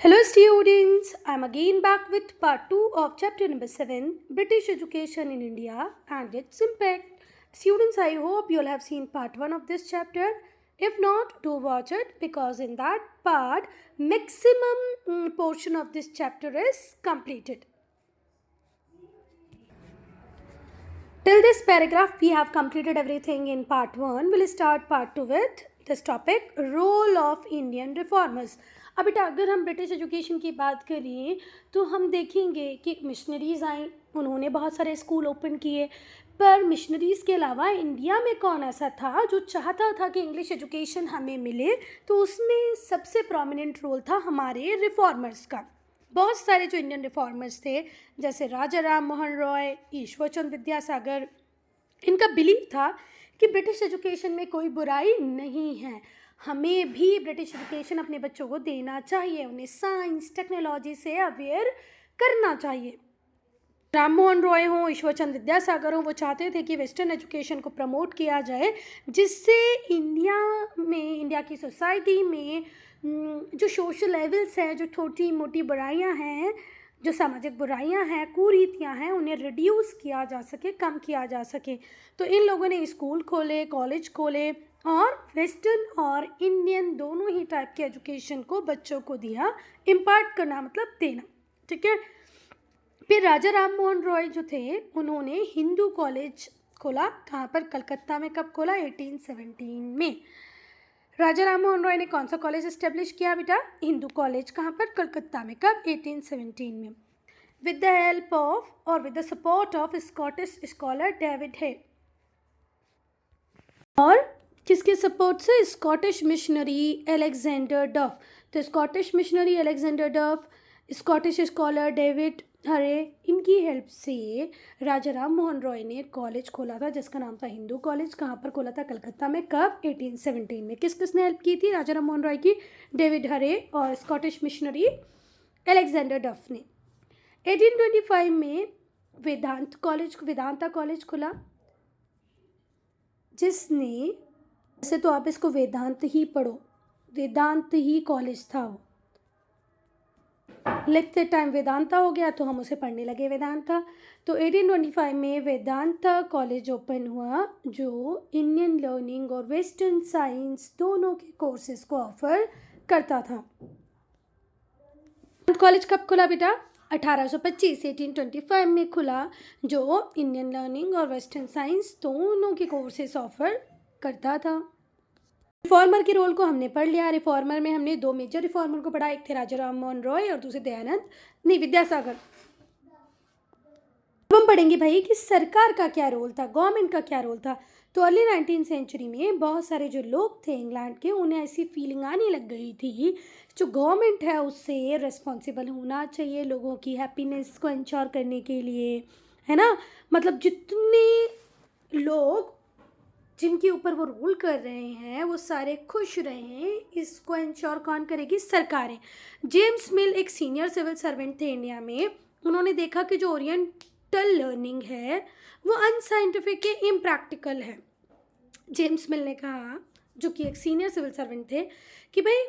Hello students, I am again back with part 2 of chapter number 7, British Education in India and its impact. Students, I hope you all have seen part 1 of this chapter. If not, do watch it because in that part, maximum portion of this chapter is completed. Till this paragraph, we have completed everything in part 1. We'll start part 2 with this topic, role of Indian reformers. अब बेटा अगर हम British education की बात करें तो हम देखेंगे कि मिशनरीज़ आई, उन्होंने बहुत सारे स्कूल ओपन किए, पर मिशनरीज़ के अलावा इंडिया में कौन ऐसा था जो चाहता था कि इंग्लिश एजुकेशन हमें मिले, तो उसमें सबसे प्रोमिनेंट रोल था हमारे रिफॉर्मर्स का। बहुत सारे जो इंडियन रिफॉर्मर्स थे जैसे राजा राम मोहन रॉय, ईश्वर चंद्र विद्यासागर, इनका बिलीव था कि ब्रिटिश एजुकेशन में कोई बुराई नहीं है, हमें भी ब्रिटिश एजुकेशन अपने बच्चों को देना चाहिए, उन्हें साइंस टेक्नोलॉजी से अवेयर करना चाहिए। राम मोहन रॉय हों, ईश्वर चंद्र विद्यासागर हों, वो चाहते थे कि वेस्टर्न एजुकेशन को प्रमोट किया जाए जिससे इंडिया की सोसाइटी में जो सोशल लेवल्स हैं, जो छोटी मोटी बुराइयां हैं, जो सामाजिक बुराइयां हैं, कुरीतियां हैं, उन्हें रिड्यूस किया जा सके, कम किया जा सके। तो इन लोगों ने स्कूल खोले, कॉलेज खोले और वेस्टर्न और इंडियन दोनों ही टाइप के एजुकेशन को बच्चों को दिया, इम्पार्ट करना मतलब देना, ठीक है। फिर राजा राम मोहन रॉय जो थे उन्होंने हिंदू कॉलेज खोला, कहाँ पर? कलकत्ता में। कब खोला? 1817 में। राजा राम मोहन रॉय ने कौन सा कॉलेज इस्टेब्लिश किया बेटा? हिंदू कॉलेज। कहाँ पर? कलकत्ता में। कब? 1817 में, विद द हेल्प ऑफ और with the support of Scottish scholar David head. और किसके सपोर्ट से? स्कॉटिश मिशनरी अलेक्जेंडर डफ। तो स्कॉटिश मिशनरी अलेक्जेंडर डफ, स्कॉटिश स्कॉलर डेविड हरे, इनकी हेल्प से राजा राम मोहन रॉय ने कॉलेज खोला था जिसका नाम था हिंदू कॉलेज। कहाँ पर खोला था? कलकत्ता में। कब? 1817 में। किस किसने हेल्प की थी राजा राम मोहन रॉय की? डेविड हरे और स्कॉटिश मिशनरी अलेक्जेंडर डफ ने। 1825 में वेदांता कॉलेज खुला, जिसने, वैसे तो आप इसको वेदांत ही पढ़ो, वेदांत ही कॉलेज था वो, लिखते टाइम वेदांता हो गया तो हम उसे पढ़ने लगे वेदांता। तो 1825 में वेदांता कॉलेज ओपन हुआ जो इंडियन लर्निंग और वेस्टर्न साइंस दोनों के कोर्सेज को ऑफर करता था। कॉलेज कब खुला बेटा? 1825, 1825 में खुला, जो इंडियन लर्निंग और वेस्टर्न साइंस दोनों के कोर्सेज ऑफर करता था। रिफॉर्मर के रोल को हमने पढ़ लिया। रिफॉर्मर में हमने दो मेजर रिफॉर्मर को पढ़ा, एक थे राजा राम मोहन रॉय और दूसरे विद्यासागर। अब हम पढ़ेंगे भाई कि सरकार का क्या रोल था, गवर्नमेंट का क्या रोल था। तो अर्ली 19th सेंचुरी में बहुत सारे जो लोग थे इंग्लैंड के, उन्हें ऐसी फीलिंग आने लग गई थी जो गवर्नमेंट है उससे रिस्पॉन्सिबल होना चाहिए लोगों की हैप्पीनेस को इंश्योर करने के लिए, है ना। मतलब जितने लोग जिनके ऊपर वो रूल कर रहे हैं वो सारे खुश रहें, इसको इंश्योर कौन करेगी? सरकारें। जेम्स मिल एक सीनियर सिविल सर्वेंट थे इंडिया में। उन्होंने देखा कि जो ओरिएंटल लर्निंग है वो अनसाइंटिफिक है, इम्प्रैक्टिकल है। जेम्स मिल ने कहा, जो कि एक सीनियर सिविल सर्वेंट थे, कि भाई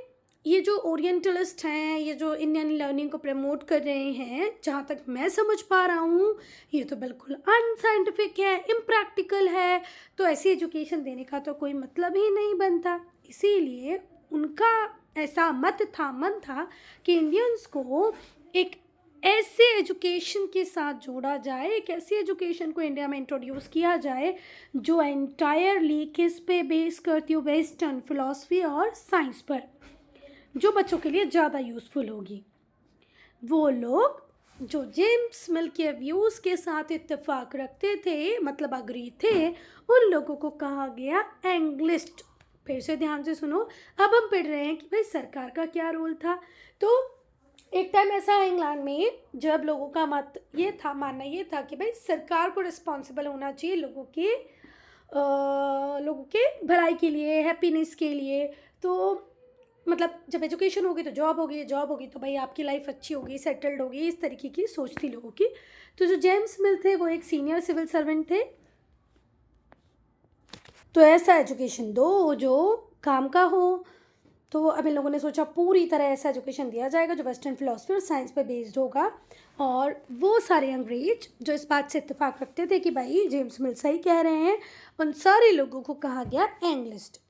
ये जो ओरिएंटलिस्ट हैं, ये जो इंडियन लर्निंग को प्रमोट कर रहे हैं, जहाँ तक मैं समझ पा रहा हूँ ये तो बिल्कुल अनसाइंटिफिक है, इम्प्रैक्टिकल है, तो ऐसी एजुकेशन देने का तो कोई मतलब ही नहीं बनता। इसीलिए उनका ऐसा मन था कि इंडियंस को एक ऐसे एजुकेशन के साथ जोड़ा जाए, एक ऐसी एजुकेशन को इंडिया में इंट्रोड्यूस किया जाए जो एंटायरली किस पे बेस करती हो? वेस्टर्न फिलॉसफी और साइंस पर, जो बच्चों के लिए ज़्यादा यूज़फुल होगी। वो लोग जो जेम्स मिल के व्यूज़ के साथ इत्तेफाक रखते थे, मतलब अग्री थे, उन लोगों को कहा गया एंग्लिस्ट। फिर से ध्यान से सुनो, अब हम पढ़ रहे हैं कि भाई सरकार का क्या रोल था। तो एक टाइम ऐसा है इंग्लैंड में जब लोगों का मानना ये था कि भाई सरकार को रिस्पॉन्सिबल होना चाहिए लोगों के भलाई के लिए, हैप्पीनेस के लिए। तो मतलब जब एजुकेशन होगी तो जॉब होगी तो भाई आपकी लाइफ अच्छी होगी, सेटल्ड होगी, इस तरीके की सोच थी लोगों की। तो जो जेम्स मिल थे वो एक सीनियर सिविल सर्वेंट थे। तो ऐसा एजुकेशन दो जो काम का हो। तो अब इन लोगों ने सोचा पूरी तरह ऐसा एजुकेशन दिया जाएगा जो वेस्टर्न फिलोसफी और साइंस पे बेस्ड होगा। और वो सारे अंग्रेज जो इस बात से इत्तेफाक रखते थे कि भाई जेम्स मिल सही कह रहे हैं, उन सारे लोगों को कहा गया एंग्लिस्ट।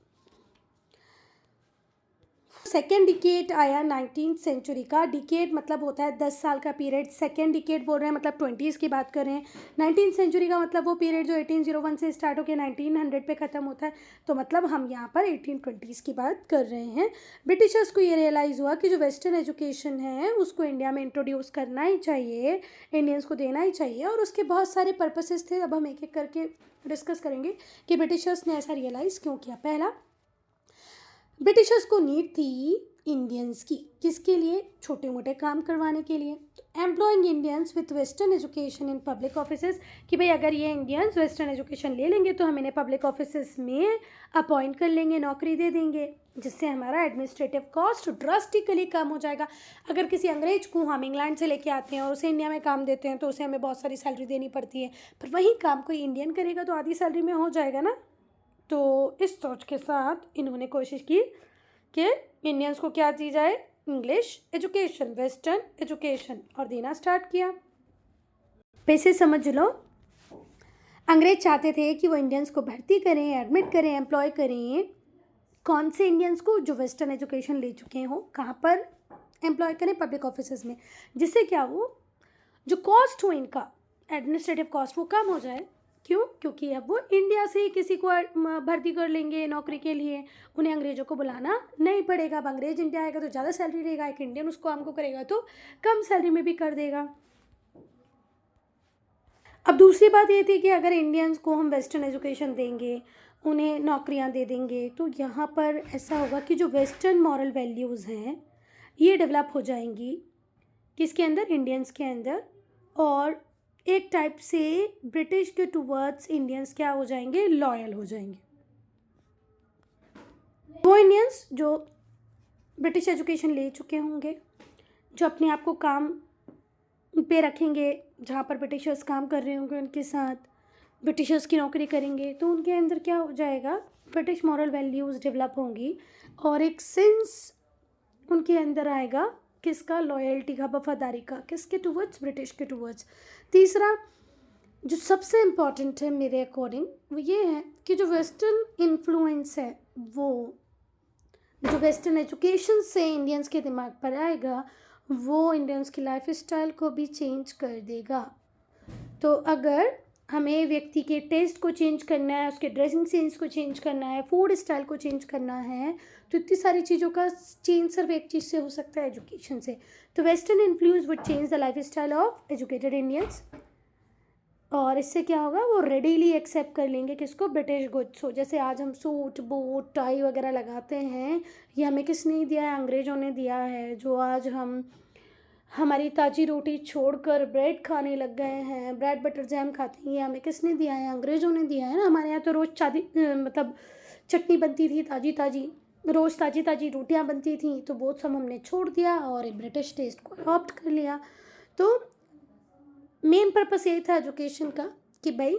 सेकेंड डिकेड आया 19th सेंचुरी का। डिकेड मतलब होता है 10 साल का पीरियड। सेकेंड डिकेड बोल रहे हैं मतलब 20s की बात कर रहे हैं। 19th सेंचुरी का मतलब वो पीरियड जो 1801 से स्टार्ट होकर 1900 पे ख़त्म होता है। तो मतलब हम यहाँ पर 1820s की बात कर रहे हैं। ब्रिटिशर्स को ये रियलाइज़ हुआ कि जो वेस्टर्न एजुकेशन है उसको इंडिया में इंट्रोड्यूस करना ही चाहिए, इंडियंस को देना ही चाहिए। और उसके बहुत सारे पर्पसेस थे। अब हम एक एक करके डिस्कस करेंगे कि ब्रिटिशर्स ने ऐसा रियलाइज़ क्यों किया। पहला, ब्रिटिशर्स को नीड थी इंडियंस की, किसके लिए? छोटे मोटे काम करवाने के लिए। तो employing Indians with western education in public offices, कि भाई अगर ये इंडियंस वेस्टर्न एजुकेशन ले लेंगे तो हम इन्हें पब्लिक ऑफिसेज में अपॉइंट कर लेंगे, नौकरी दे देंगे, जिससे हमारा एडमिनिस्ट्रेटिव कॉस्ट ड्रास्टिकली कम हो जाएगा। अगर किसी अंग्रेज को हम इंग्लैंड से लेके आते हैं और उसे इंडिया में काम देते हैं तो उसे हमें बहुत सारी सैलरी देनी पड़ती है, पर वही काम कोई इंडियन करेगा तो आधी सैलरी में हो जाएगा ना। तो इस सोच के साथ इन्होंने कोशिश की कि इंडियंस को क्या दी जाए? इंग्लिश एजुकेशन, वेस्टर्न एजुकेशन, और देना स्टार्ट किया। पैसे समझ लो, अंग्रेज चाहते थे कि वो इंडियंस को भर्ती करें, एडमिट करें, एम्प्लॉय करें। कौन से इंडियंस को? जो वेस्टर्न एजुकेशन ले चुके हों। कहाँ पर एम्प्लॉय करें? पब्लिक ऑफिसेज में, जिससे क्या हो, जो कॉस्ट हो इनका, एडमिनिस्ट्रेटिव कॉस्ट, वो कम हो जाए। क्यों? क्योंकि अब वो इंडिया से ही किसी को भर्ती कर लेंगे नौकरी के लिए, उन्हें अंग्रेज़ों को बुलाना नहीं पड़ेगा। अब अंग्रेज इंडिया आएगा तो ज़्यादा सैलरी देगा, एक इंडियन उसको काम को करेगा तो कम सैलरी में भी कर देगा। अब दूसरी बात ये थी कि अगर इंडियंस को हम वेस्टर्न एजुकेशन देंगे, उन्हें नौकरियां दे देंगे, तो यहाँ पर ऐसा होगा कि जो वेस्टर्न मॉरल वैल्यूज़ हैं ये डेवलप हो जाएंगी। किसके अंदर? इंडियंस के अंदर। और एक टाइप से ब्रिटिश के टूवर्ड्स इंडियंस क्या हो जाएंगे? लॉयल हो जाएंगे। वो इंडियंस जो ब्रिटिश एजुकेशन ले चुके होंगे, जो अपने आप को काम पे रखेंगे, जहाँ पर ब्रिटिशर्स काम कर रहे होंगे उनके साथ, ब्रिटिशर्स की नौकरी करेंगे, तो उनके अंदर क्या हो जाएगा? ब्रिटिश मॉरल वैल्यूज़ डेवलप होंगी और एक सेंस उनके अंदर आएगा। किसका? लॉयल्टी का, वफादारी का। किसके टूवर्ड्स? ब्रिटिश के टूवर्ड्स। तीसरा जो सबसे इम्पॉर्टेंट है मेरे अकॉर्डिंग वो ये है कि जो वेस्टर्न इन्फ्लुएंस है, वो जो वेस्टर्न एजुकेशन से इंडियंस के दिमाग पर आएगा वो इंडियंस की लाइफ स्टाइल को भी चेंज कर देगा। तो अगर हमें व्यक्ति के टेस्ट को चेंज करना है, उसके ड्रेसिंग सेंस को चेंज करना है, फूड स्टाइल को चेंज करना है, तो इतनी सारी चीज़ों का चेंज सिर्फ एक चीज़ से हो सकता है, एजुकेशन से। तो western influence would change the life style of educated Indians, और इससे क्या होगा? वो रेडीली एक्सेप्ट कर लेंगे किसको? ब्रिटिश गुड्स हो। जैसे आज हम सूट बूट टाई वगैरह लगाते हैं, ये हमें किसने दिया है? अंग्रेज़ों ने दिया है। जो आज हम हमारी ताज़ी रोटी छोड़कर ब्रेड खाने लग गए हैं, ब्रेड बटर जैम खाते हैं, ये हमें किसने दिया है? अंग्रेज़ों ने दिया है ना। हमारे यहाँ तो रोज़ मतलब चटनी बनती थी ताज़ी ताज़ी, रोज़ ताज़ी ताज़ी रोटियाँ बनती थी, तो वो सब हमने छोड़ दिया और ब्रिटिश टेस्ट को अडॉप्ट कर लिया। तो मेन पर्पस यही था एजुकेशन का कि भाई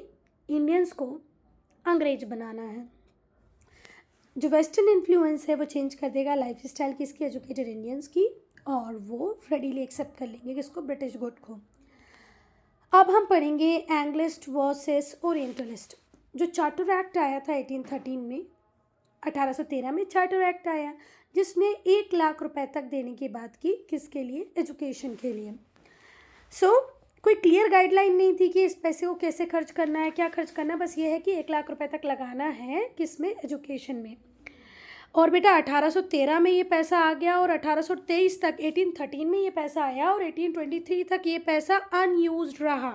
इंडियंस को अंग्रेज बनाना है। जो वेस्टर्न इन्फ्लुएंस है वो चेंज कर देगा लाइफ स्टाइल किसकी? एजुकेटेड इंडियंस की, और वो रेडीली एक्सेप्ट कर लेंगे किसको? ब्रिटिश गुड को। अब हम पढ़ेंगे एंग्लिस्ट वर्सेस ओरिएंटलिस्ट। जो चार्टर एक्ट आया था 1813 में, 1813 में चार्टर एक्ट आया जिसने 1 लाख रुपए तक देने की बात की। किसके लिए? एजुकेशन के लिए। कोई क्लियर गाइडलाइन नहीं थी कि इस पैसे को कैसे खर्च करना है, क्या खर्च करना है। बस ये है कि 1 लाख रुपए तक लगाना है किसमें? एजुकेशन में। और बेटा 1813 में ये पैसा आ गया और 1823 तक, 1813 में ये पैसा आया और 1823 तक ये पैसा अनयूज्ड रहा।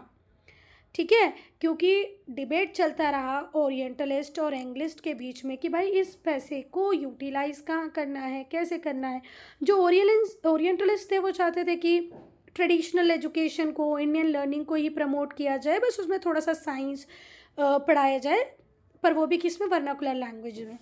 ठीक है, क्योंकि डिबेट चलता रहा ओरिएंटलिस्ट और एंग्लिस्ट के बीच में कि भाई इस पैसे को यूटिलाइज़ कहाँ करना है, कैसे करना है। जो ओरिएंटलिस्ट थे वो चाहते थे कि ट्रेडिशनल एजुकेशन को, इंडियन लर्निंग को ही प्रमोट किया जाए, बस उसमें थोड़ा सा साइंस पढ़ाया जाए, पर वो भी किस में? वर्नाकुलर लैंग्वेज में।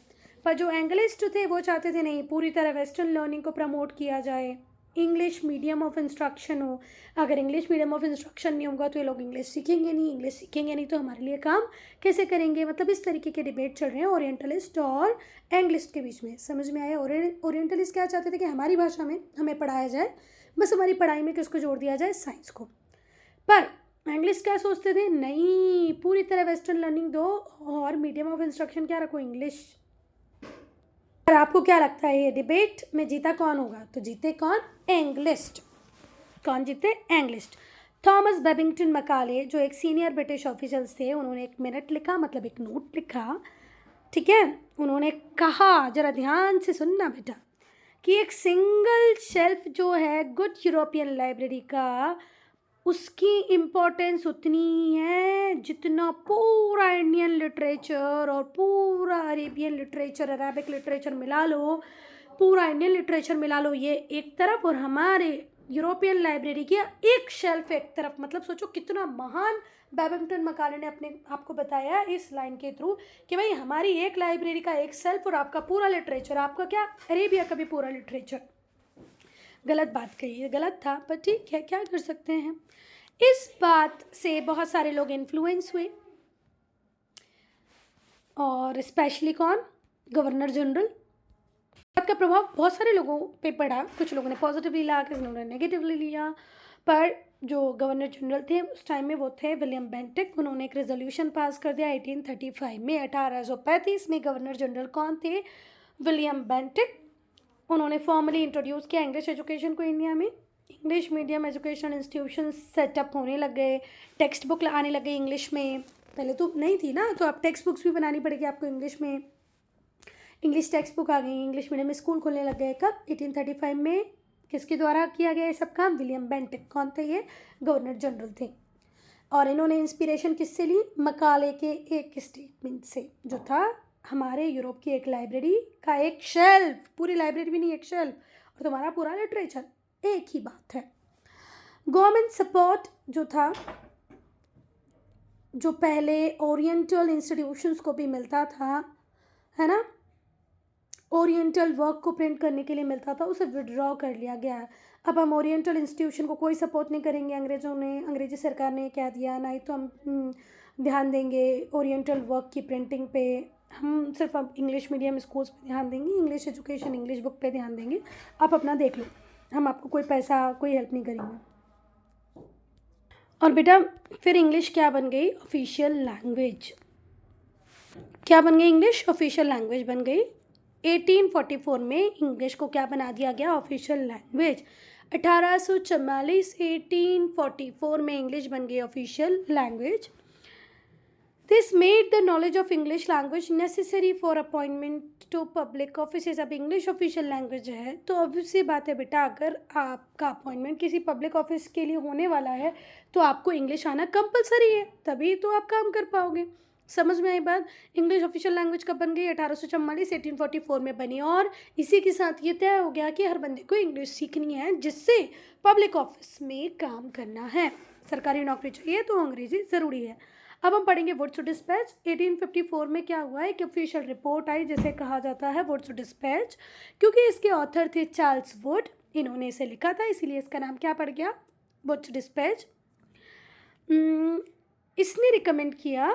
पर जो एंग्लिस्ट थे वो चाहते थे नहीं, पूरी तरह वेस्टर्न लर्निंग को प्रमोट किया जाए, इंग्लिश मीडियम ऑफ इंस्ट्रक्शन हो। अगर इंग्लिश मीडियम ऑफ इंस्ट्रक्शन नहीं होगा तो ये लोग इंग्लिश सीखेंगे नहीं, इंग्लिश सीखेंगे नहीं तो हमारे लिए काम कैसे करेंगे। मतलब इस तरीके के डिबेट चल रहे हैं ओरिएंटलिस्ट और एंग्लिस्ट के बीच में। समझ में आया? ओरिएंटलिस्ट क्या चाहते थे कि हमारी भाषा में हमें पढ़ाया जाए, बस हमारी पढ़ाई में किसको जोड़ दिया जाए, साइंस को। पर इंग्लिश क्या सोचते थे, नहीं पूरी तरह वेस्टर्न लर्निंग दो और मीडियम ऑफ इंस्ट्रक्शन क्या रखो, इंग्लिश। और आपको क्या लगता है ये डिबेट में जीता कौन होगा? तो जीते कौन? एंग्लिस्ट। कौन जीते? एंग्लिस्ट। थॉमस बेबिंगटन मकाले जो एक सीनियर ब्रिटिश ऑफिसर्स थे, उन्होंने एक मिनट लिखा, मतलब एक नोट लिखा, ठीक है। उन्होंने कहा, जरा ध्यान से सुनना बेटा, कि एक सिंगल शेल्फ जो है गुड यूरोपियन लाइब्रेरी का, उसकी इम्पोर्टेंस उतनी ही है जितना पूरा इंडियन लिटरेचर और पूरा अरेबियन लिटरेचर, अरेबिक लिटरेचर मिला लो, पूरा इंडियन लिटरेचर मिला लो ये एक तरफ, और हमारे यूरोपियन लाइब्रेरी की एक शेल्फ एक तरफ। मतलब सोचो कितना महान बेबिंगटन मकाले ने अपने आपको बताया इस लाइन के थ्रू कि भाई हमारी एक लाइब्रेरी का एक शेल्फ और आपका पूरा लिटरेचर, आपका क्या अरेबिया का भी पूरा लिटरेचर। गलत बात कही है, गलत था, पर ठीक है, क्या कर सकते हैं। इस बात से बहुत सारे लोग इन्फ्लुएंस हुए, और स्पेशली कौन? Governor general. बात का प्रभाव बहुत सारे लोगों पे पड़ा। कुछ लोगों ने पॉजिटिवली लिया, किसी ने नेगेटिवली लिया, पर जो गवर्नर जनरल थे उस टाइम में वो थे विलियम बेंटिक। उन्होंने एक रेजोल्यूशन पास कर दिया 1835 में। 1835 में गवर्नर जनरल कौन थे? William Bentinck. उन्होंने फॉर्मली इंट्रोड्यूस किया इंग्लिश एजुकेशन को इंडिया में। English medium education institution setup होने लग गए, टेक्स्ट बुक आने लग गई इंग्लिश में। पहले तो नहीं थी ना, तो अब टेक्स्ट बुक्स भी बनानी पड़ेगी आपको इंग्लिश में। इंग्लिश टेक्स्ट बुक आ गई, इंग्लिश मीडियम स्कूल खोलने लग गए। कब? 1835 में। किसके द्वारा किया गया ये सब काम? William Bentinck. कौन थे ये? गवर्नर जनरल थे। और इन्होंने इंस्पिरेशन किससे ली? मकाले के एक स्टेटमेंट से, जो था हमारे यूरोप की एक लाइब्रेरी का एक शेल्फ, पूरी लाइब्रेरी भी नहीं, एक शेल्फ, और तुम्हारा पूरा लिटरेचर, एक ही बात है। गवर्नमेंट सपोर्ट जो था, जो पहले ओरिएंटल इंस्टीट्यूशंस को भी मिलता था, है ना, ओरिएंटल वर्क को प्रिंट करने के लिए मिलता था, उसे विड्रॉ कर लिया गया। अब हम ओरिएंटल इंस्टीट्यूशन को कोई सपोर्ट नहीं करेंगे, अंग्रेजी सरकार ने कह दिया, ना ही तो हम ध्यान देंगे ओरिएंटल वर्क की प्रिंटिंग पे, हम सिर्फ अब इंग्लिश मीडियम स्कूल्स पे ध्यान देंगे, इंग्लिश एजुकेशन इंग्लिश बुक पे ध्यान देंगे, आप अपना देख लो, हम आपको कोई पैसा कोई हेल्प नहीं करेंगे। और बेटा फिर इंग्लिश क्या बन गई? Official language. क्या बन गई? इंग्लिश ऑफिशियल लैंग्वेज बन गई। 1844 में इंग्लिश को क्या बना दिया गया? Official language. 1844 1844 में इंग्लिश बन गई official language. This made the knowledge of English language necessary for appointment to public offices. अब इंग्लिश ऑफिशियल लैंग्वेज है तो ऑब्वियसली बात है बेटा, अगर आपका अपॉइंटमेंट किसी पब्लिक ऑफिस के लिए होने वाला है तो आपको इंग्लिश आना कंपलसरी है, तभी तो आप काम कर पाओगे। समझ में आई बात? इंग्लिश ऑफिशियल लैंग्वेज कब बन गई? 1844 1844 में बनी। और इसी के साथ ये तय हो गया कि हर बंदे को इंग्लिश सीखनी है जिससे पब्लिक ऑफिस में काम करना है, सरकारी नौकरी चाहिए तो अंग्रेजी ज़रूरी है। अब हम पढ़ेंगे वुड्स डिस्पैच। 1854 में क्या हुआ है कि ऑफिशियल रिपोर्ट आई जिसे कहा जाता है वुड्स डिस्पैच, क्योंकि इसके ऑथर थे चार्ल्स वुड, इन्होंने इसे लिखा था इसलिए इसका नाम क्या पड़ गया? Wood's dispatch. इसने रिकमेंड किया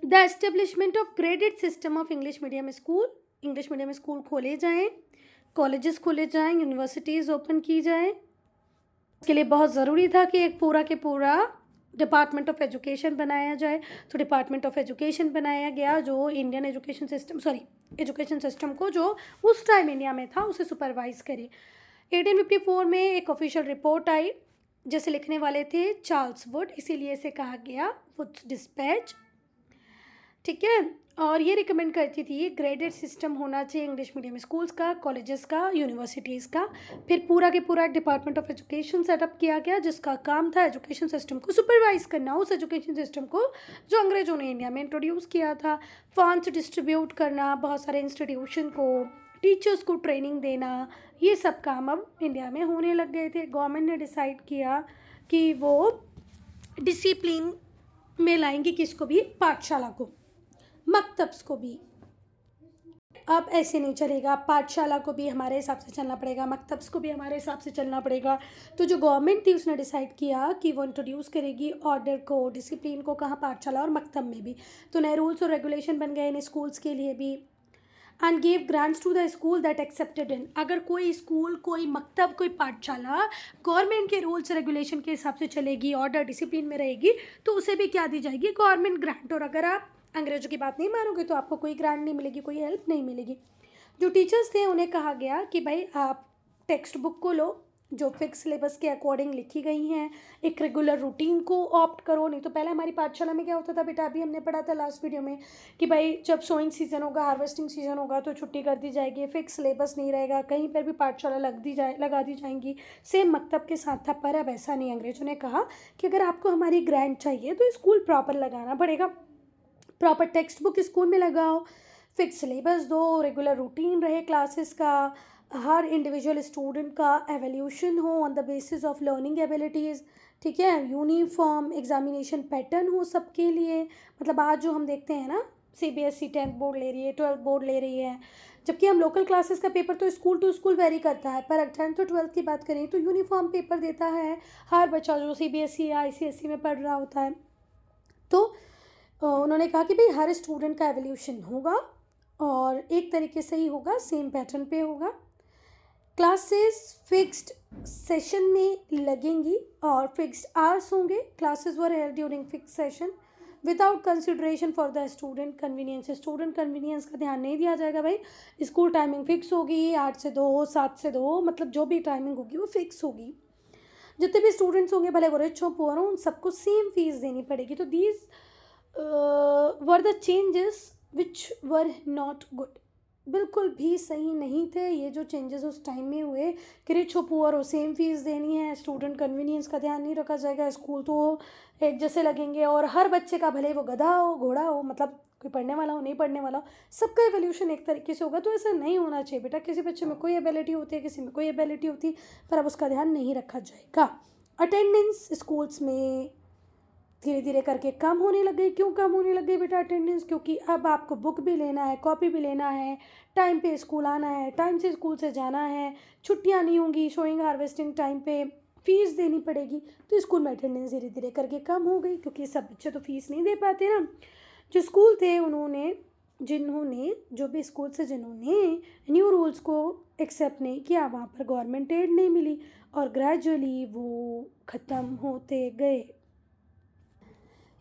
the establishment of graded system of English medium school. English medium school खोले जाएँ, कॉलेजेस खोले जाएँ, यूनिवर्सिटीज़ ओपन की जाएँ। इसके लिए बहुत ज़रूरी था कि एक पूरा के पूरा डिपार्टमेंट ऑफ एजुकेशन बनाया जाए। तो डिपार्टमेंट ऑफ एजुकेशन बनाया गया जो इंडियन एजुकेशन सिस्टम को जो उस टाइम इंडिया में था उसे सुपरवाइज करे। 1854 में एक ऑफिशियल रिपोर्ट आई जिसे लिखने वाले थे चार्ल्स वुड, इसीलिए इसे कहा गया वुड्स डिस्पैच, ठीक है। और ये रिकमेंड करती थी ग्रेडेड सिस्टम होना चाहिए इंग्लिश मीडियम स्कूल्स का, कॉलेजेस का, यूनिवर्सिटीज़ का। फिर पूरा के पूरा डिपार्टमेंट ऑफ एजुकेशन सेटअप किया गया जिसका काम था एजुकेशन सिस्टम को सुपरवाइज करना, उस एजुकेशन सिस्टम को जो अंग्रेजों ने इंडिया में इंट्रोड्यूस किया था। फंड्स डिस्ट्रीब्यूट करना, बहुत सारे इंस्टीट्यूशन को, टीचर्स को ट्रेनिंग देना, ये सब काम अब इंडिया में होने लग गए थे। गवर्नमेंट ने डिसाइड किया कि वो डिसिप्लिन में लाएंगे किसको भी? पाठशाला को, मकतब्स को भी। अब ऐसे नहीं चलेगा, पाठशाला को भी हमारे हिसाब से चलना पड़ेगा, मकतब को भी हमारे हिसाब से चलना पड़ेगा। तो जो गवर्नमेंट थी उसने डिसाइड किया कि वो इंट्रोड्यूस करेगी ऑर्डर को, डिसिप्लिन को, कहाँ पाठशाला और मकतब में भी। तो नए रूल्स और रेगुलेशन बन गए इन स्कूल्स के लिए भी। And give grants to the school that accepted in, अगर कोई स्कूल, कोई मकतब, कोई पाठशाला गवर्नमेंट के रूल्स रेगुलेशन के हिसाब से चलेगी, ऑर्डर डिसिप्लिन में रहेगी, तो उसे भी क्या दी जाएगी, गवर्नमेंट ग्रांट। और अगर आप अंग्रेज़ों की बात नहीं मानोगे तो आपको कोई ग्रांट नहीं मिलेगी, कोई हेल्प नहीं मिलेगी। जो टीचर्स थे उन्हें कहा गया कि भाई आप टेक्स्ट बुक को लो जो फिक्स सिलेबस के अकॉर्डिंग लिखी गई हैं, एक रेगुलर रूटीन को ऑप्ट करो। नहीं तो पहले हमारी पाठशाला में क्या होता था बेटा, अभी हमने पढ़ा था लास्ट वीडियो में कि भाई जब सोइंग सीज़न होगा, हार्वेस्टिंग सीज़न होगा तो छुट्टी कर दी जाएगी, फिक्स सिलेबस नहीं रहेगा, कहीं पर भी पाठशाला लगा दी जाएंगी। सेम मकतब के साथ था, पर अब ऐसा नहीं। अंग्रेज़ों ने कहा कि अगर आपको हमारी ग्रांट चाहिए तो स्कूल प्रॉपर लगाना पड़ेगा, प्रॉपर टेक्स्ट बुक स्कूल में लगाओ, फिक्स सिलेबस दो, रेगुलर रूटीन रहे क्लासेस का, हर इंडिविजुअल स्टूडेंट का एवोल्यूशन हो on the basis of learning abilities, ठीक है, यूनिफॉर्म एग्जामिनेशन पैटर्न हो सबके लिए। मतलब आज जो हम देखते हैं ना, CBSE 10th बोर्ड ले रही है, 12th बोर्ड ले रही है, जबकि हम लोकल क्लासेस का पेपर तो स्कूल टू स्कूल वेरी करता है, पर 10th और 12th की बात करें तो यूनिफॉर्म पेपर देता है हर बच्चा जो CBSE या ICSE में पढ़ रहा होता है। तो उन्होंने कहा कि भाई हर स्टूडेंट का एवोल्यूशन होगा और एक तरीके से ही होगा, सेम पैटर्न पे होगा। क्लासेस फिक्स्ड सेशन में लगेंगी और फिक्स्ड आवर्स होंगे। Classes were held during fix session without consideration for the student convenience. Student convenience का ध्यान नहीं दिया जाएगा भाई, स्कूल टाइमिंग फिक्स होगी, 8 से 2, 7 से 2, मतलब जो भी टाइमिंग होगी वो फिक्स होगी। जितने भी स्टूडेंट्स होंगे, भले वो रिच हो पुअर हो, उन सबको सेम फीस देनी पड़ेगी। तो these were the changes which were not good, बिल्कुल भी सही नहीं थे ये जो चेंजेस उस टाइम में हुए कि रिच हो पुअर हो सेम फीस देनी है, स्टूडेंट कन्वीनियंस का ध्यान नहीं रखा जाएगा, स्कूल तो एक जैसे लगेंगे, और हर बच्चे का भले वो गधा हो घोड़ा हो, मतलब कोई पढ़ने वाला हो नहीं पढ़ने वाला हो, सबका एवोल्यूशन एक तरीके से होगा। तो ऐसा नहीं होना चाहिए बेटा, किसी बच्चे में कोई एबिलिटी होती है, किसी में कोई एबिलिटी होती है, पर अब उसका ध्यान नहीं रखा जाएगा। अटेंडेंस स्कूल्स में धीरे धीरे करके कम होने लग गई। क्यों कम होने लग गई बेटा अटेंडेंस? क्योंकि अब आपको बुक भी लेना है, कॉपी भी लेना है, टाइम पे स्कूल आना है, टाइम से स्कूल से जाना है, छुट्टियां नहीं होंगी, शोइंग हार्वेस्टिंग टाइम पे फीस देनी पड़ेगी। तो स्कूल में अटेंडेंस धीरे धीरे करके कम हो गई, क्योंकि सब बच्चे तो फीस नहीं दे पाते ना। जो स्कूल थे जिन्होंने जो भी स्कूल से जिन्होंने न्यू रूल्स को एक्सेप्ट नहीं किया, वहाँ पर गवर्नमेंट एड नहीं मिली और ग्रेजुअली वो ख़त्म होते गए।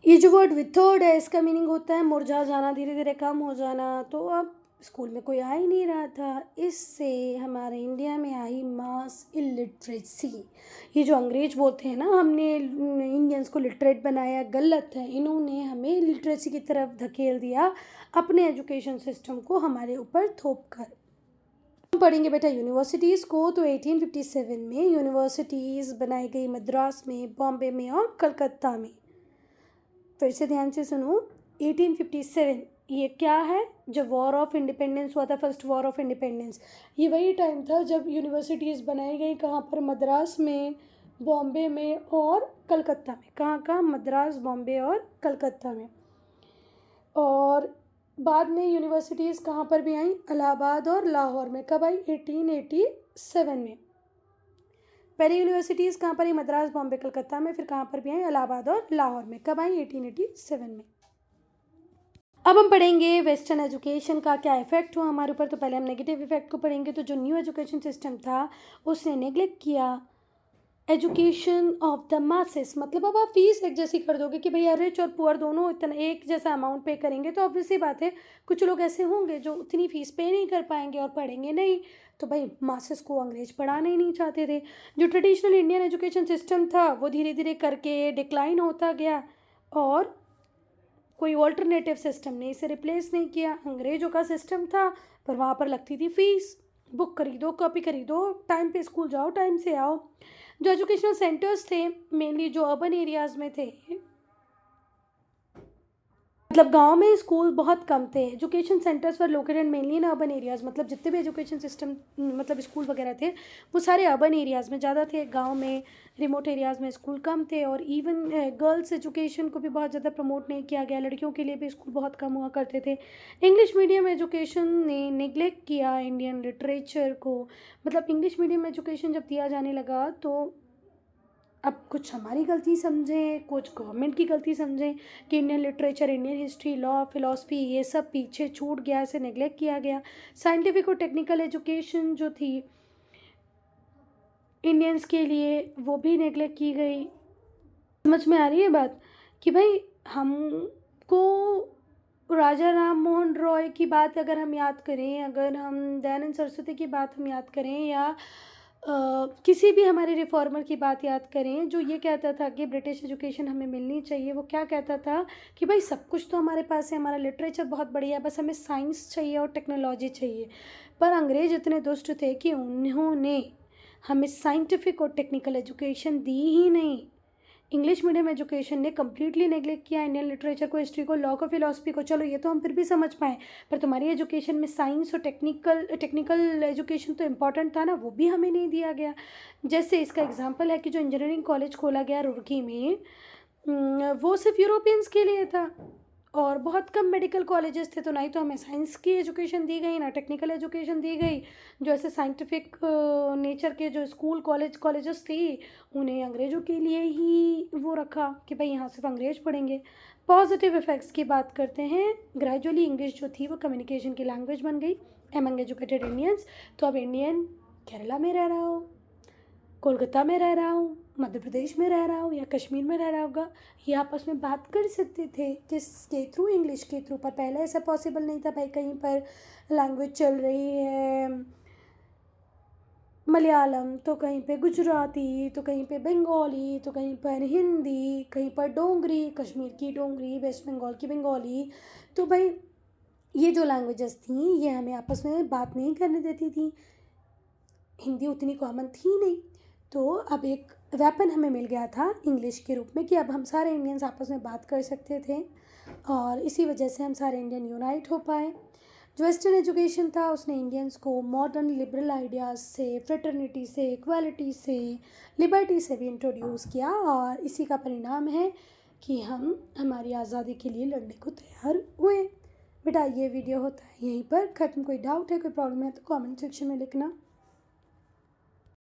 ये जो वर्ड विथर्ड है इसका मीनिंग होता है मुरझा जाना, धीरे धीरे कम हो जाना। तो अब स्कूल में कोई आ ही नहीं रहा था, इससे हमारे इंडिया में आई मास इलिटरेसी। ये जो अंग्रेज बोलते हैं ना हमने इंडियंस को लिटरेट बनाया, गलत है। इन्होंने हमें लिटरेसी की तरफ धकेल दिया अपने एजुकेशन सिस्टम को हमारे ऊपर थोप कर। हम पढ़ेंगे बेटा यूनिवर्सिटीज़ को। तो 1857 में यूनिवर्सिटीज़ बनाई गई मद्रास में, बॉम्बे में और कलकत्ता में। फिर से ध्यान से सुनो, 1857 ये क्या है? जब वॉर ऑफ इंडिपेंडेंस हुआ था, फर्स्ट वॉर ऑफ इंडिपेंडेंस, ये वही टाइम था जब यूनिवर्सिटीज़ बनाई गई। कहाँ पर? मद्रास में, बॉम्बे में और कलकत्ता में। कहाँ कहाँ? मद्रास, बॉम्बे और कलकत्ता में। और बाद में यूनिवर्सिटीज़ कहाँ पर भी आई? इलाहाबाद और लाहौर में। कब आई? 1887 में। पहले यूनिवर्सिटीज़ कहाँ पर आई? मद्रास, बॉम्बे, कलकत्ता में। फिर कहाँ पर भी आई? इलाहाबाद और लाहौर में। कब आई? 1887 में। अब हम पढ़ेंगे वेस्टर्न एजुकेशन का क्या इफेक्ट हुआ हमारे ऊपर। तो पहले हम नेगेटिव इफेक्ट को पढ़ेंगे। तो जो न्यू एजुकेशन सिस्टम था उसने नेग्लेक्ट किया एजुकेशन ऑफ द मासेस। मतलब अब आप फीस एक जैसी कर दोगे कि भैया रिच और पुअर दोनों इतना एक जैसा अमाउंट पे करेंगे, तो ऑब्वियसली बात है कुछ लोग ऐसे होंगे जो उतनी फीस पे नहीं कर पाएंगे और पढ़ेंगे नहीं। तो भाई मासेस को अंग्रेज पढ़ाना ही नहीं चाहते थे। जो ट्रेडिशनल इंडियन एजुकेशन सिस्टम था वो धीरे धीरे करके डिक्लाइन होता गया और कोई ऑल्टरनेटिव सिस्टम ने इसे रिप्लेस नहीं किया। अंग्रेज़ों का सिस्टम था पर वहाँ पर लगती थी फीस। बुक खरीदो, कॉपी खरीदो, टाइम पे स्कूल जाओ, टाइम से आओ। जो एजुकेशनल सेंटर्स थे मेनली जो अर्बन एरियाज़ में थे, मतलब गाँव में स्कूल बहुत कम थे, education centres were located mainly in urban areas, मतलब जितने भी एजुकेशन सिस्टम मतलब स्कूल वगैरह थे वो सारे अर्बन एरियाज़ में ज़्यादा थे। गाँव में रिमोट एरियाज़ में स्कूल कम थे, और इवन गर्ल्स एजुकेशन को भी बहुत ज़्यादा प्रमोट नहीं किया गया, लड़कियों के लिए भी स्कूल बहुत कम हुआ करते थे। इंग्लिश मीडियम एजुकेशन ने नेग्लेक्ट किया इंडियन लिटरेचर को, मतलब इंग्लिश मीडियम एजुकेशन जब दिया जाने लगा तो अब कुछ हमारी गलती समझें, कुछ गवर्नमेंट की गलती समझें कि Indian literature, Indian history, law, philosophy ये सब पीछे छूट गया, इसे नेग्लेक्ट किया गया। साइंटिफिक और टेक्निकल एजुकेशन जो थी इंडियंस के लिए वो भी नेग्लेक्ट की गई। समझ में आ रही है बात कि भाई हमको राजा राम मोहन रॉय की बात अगर हम याद करें, अगर हम दयानंद सरस्वती की बात हम याद करें, या किसी भी हमारे रिफॉर्मर की बात याद करें जो ये कहता था कि ब्रिटिश एजुकेशन हमें मिलनी चाहिए, वो क्या कहता था कि भाई सब कुछ तो हमारे पास है, हमारा लिटरेचर बहुत बढ़िया है, बस हमें साइंस चाहिए और टेक्नोलॉजी चाहिए। पर अंग्रेज इतने दुष्ट थे कि उन्होंने हमें साइंटिफिक और टेक्निकल एजुकेशन दी ही नहीं। इंग्लिश मीडियम एजुकेशन ने कम्प्लीटली नेग्लेक्ट किया इंडियन लिटरेचर को, हिस्ट्री को, लॉ को, फिलॉसफी को। चलो ये तो हम फिर भी समझ पाएँ, पर तुम्हारी एजुकेशन में साइंस और टेक्निकल एजुकेशन तो इम्पॉर्टेंट था ना, वो भी हमें नहीं दिया गया। जैसे इसका एग्जांपल है कि जो इंजीनियरिंग कॉलेज खोला गया रुड़की में, वो सिर्फ यूरोपियंस के लिए था, और बहुत कम मेडिकल कॉलेजेस थे, तो ना ही तो हमें साइंस की एजुकेशन दी गई, ना टेक्निकल एजुकेशन दी गई। जो ऐसे साइंटिफिक नेचर के जो स्कूल कॉलेजेस थी, उन्हें अंग्रेज़ों के लिए ही वो रखा कि भाई यहाँ सिर्फ अंग्रेज पढ़ेंगे। पॉजिटिव इफ़ेक्ट्स की बात करते हैं। ग्रेजुअली इंग्लिश जो थी वो कम्युनिकेशन की लैंग्वेज बन गई एमंग एजुकेटेड इंडियंस। तो अब इंडियन केरला में रह रहा हो, कोलकाता में रह रहा हूँ, मध्य प्रदेश में रह रहा हूँ, या कश्मीर में रह रहा होगा, ये आपस में बात कर सकते थे किसके थ्रू, इंग्लिश के थ्रू। पर पहले ऐसा पॉसिबल नहीं था भाई। कहीं पर लैंग्वेज चल रही है मलयालम, तो कहीं पे गुजराती, तो कहीं पे बंगाली, तो कहीं पर हिंदी, कहीं पर डोंगरी, कश्मीर की डोंगरी, वेस्ट बंगाल की बंगाली। तो भाई ये जो लैंग्वेजेस थी ये हमें आपस में बात नहीं करने देती थी, हिंदी उतनी कॉमन थी नहीं। तो अब एक वेपन हमें मिल गया था इंग्लिश के रूप में कि अब हम सारे इंडियंस आपस में बात कर सकते थे, और इसी वजह से हम सारे इंडियन यूनाइट हो पाए। जो वेस्टर्न एजुकेशन था उसने इंडियंस को मॉडर्न लिबरल आइडियाज़ से, फ्रेटर्निटी से, इक्वालिटी से, लिबर्टी से भी इंट्रोड्यूस किया, और इसी का परिणाम है कि हम हमारी आज़ादी के लिए लड़ने को तैयार हुए। बेटा ये वीडियो होता है यहीं पर ख़त्म। कोई डाउट है, कोई प्रॉब्लम है तो कमेंट सेक्शन में लिखना।